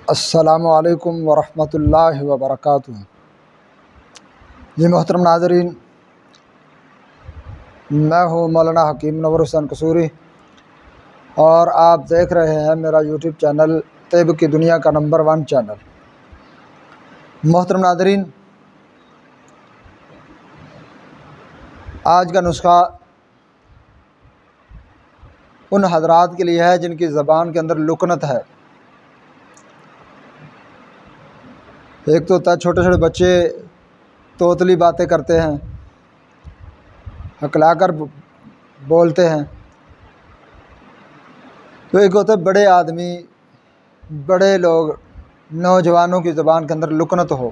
السلام علیکم ورحمۃ اللہ وبرکاتہ۔ جی محترم ناظرین، میں ہوں مولانا حکیم منور حسین قصوری اور آپ دیکھ رہے ہیں میرا یوٹیوب چینل طب کی دنیا کا نمبر 1 چینل۔ محترم ناظرین، آج کا نسخہ ان حضرات کے لیے ہے جن کی زبان کے اندر لکنت ہے۔ ایک تو ہوتا ہے چھوٹے چھوٹے بچے توتلی باتیں کرتے ہیں، ہکلا کر بولتے ہیں، تو ایک ہوتا ہے بڑے آدمی، بڑے لوگ، نوجوانوں کی زبان کے اندر لکنت ہو۔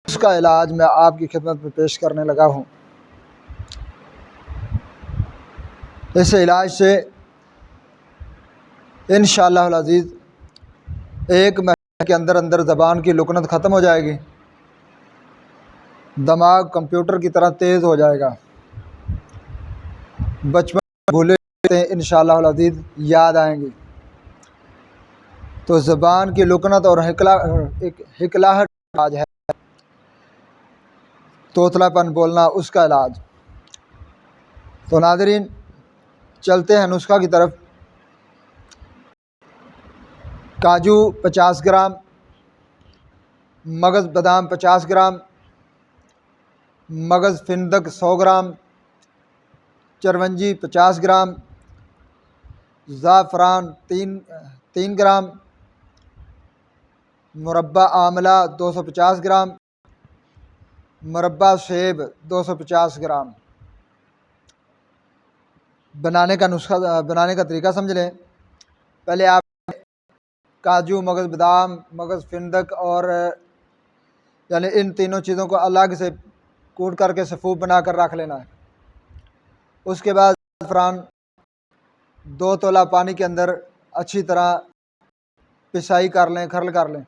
اس کا علاج میں آپ کی خدمت میں پیش کرنے لگا ہوں۔ اس علاج سے انشاءاللہ العزیز ایک مہینے کے اندر اندر زبان کی لکنت ختم ہو جائے گی، دماغ کمپیوٹر کی طرح تیز ہو جائے گا، بچپن میں بھولے ہوئے انشاءاللہ العزیز یاد آئیں گی۔ تو زبان کی لکنت اور ہکلاہٹ علاج ہے، توتلا پن بولنا، اس کا علاج۔ تو ناظرین چلتے ہیں نسخہ کی طرف۔ کاجو 50 گرام، مغز بادام 50 گرام، مغز فندق 100 گرام، چرونجی 50 گرام، زعفران 3 گرام، مربع آملہ 250 گرام، مربع سیب 250 گرام۔ بنانے کا طریقہ سمجھ لیں۔ پہلے آپ کاجو، مغز بادام، مغز فندق اور یعنی ان تینوں چیزوں کو الگ سے کوٹ کر کے سفوف بنا کر رکھ لینا ہے۔ اس کے بعد زعفران 2 تولہ پانی کے اندر اچھی طرح پسائی کر لیں، کھرل کر لیں۔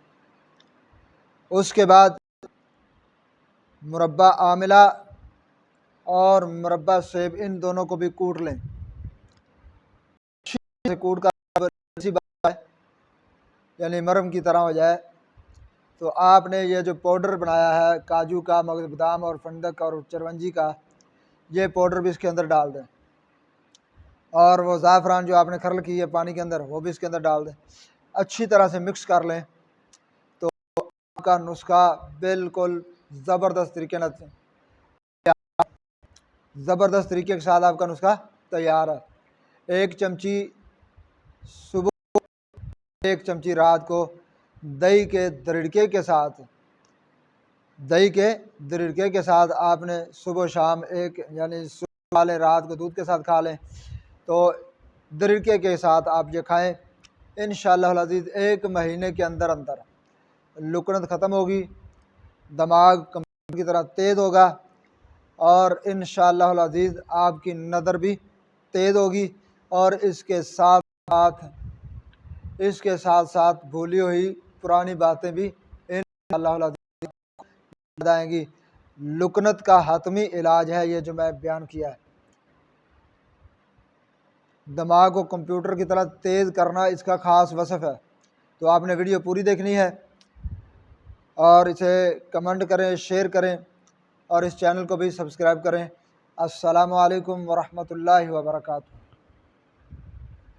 اس کے بعد مربع آملہ اور مربع سیب، ان دونوں کو بھی کوٹ لیں، سے کوٹ کر یعنی مرم کی طرح ہو جائے۔ تو آپ نے یہ جو پاؤڈر بنایا ہے کاجو کا، مغز بادام اور فندق اور چرونجی کا، یہ پاؤڈر بھی اس کے اندر ڈال دیں، اور وہ زعفران جو آپ نے کھرل کی ہے پانی کے اندر، وہ بھی اس کے اندر ڈال دیں، اچھی طرح سے مکس کر لیں۔ تو آپ کا نسخہ بالکل زبردست طریقے کے ساتھ آپ کا نسخہ تیار ہے۔ 1 چمچی صبح، 1 چمچی رات کو دہی کے درڑکے کے ساتھ آپ نے صبح و شام یعنی صبح والے رات کو دودھ کے ساتھ کھا لیں، تو درڑکے کے ساتھ آپ یہ کھائیں۔ انشاءاللہ العزیز 1 مہینے کے اندر اندر لکنت ختم ہوگی، دماغ کمپیوٹر کی طرح تیز ہوگا، اور انشاءاللہ العزیز آپ کی نظر بھی تیز ہوگی، اور اس کے ساتھ ساتھ بھولی ہوئی پرانی باتیں بھی انشاءاللہ العزیز یاد آئیں گی۔ لکنت کا حتمی علاج ہے یہ جو میں بیان کیا ہے۔ دماغ کو کمپیوٹر کی طرح تیز کرنا اس کا خاص وصف ہے۔ تو آپ نے ویڈیو پوری دیکھنی ہے، اور اسے کمنٹ کریں، شیئر کریں، اور اس چینل کو بھی سبسکرائب کریں۔ السلام علیکم ورحمۃ اللہ وبرکاتہ۔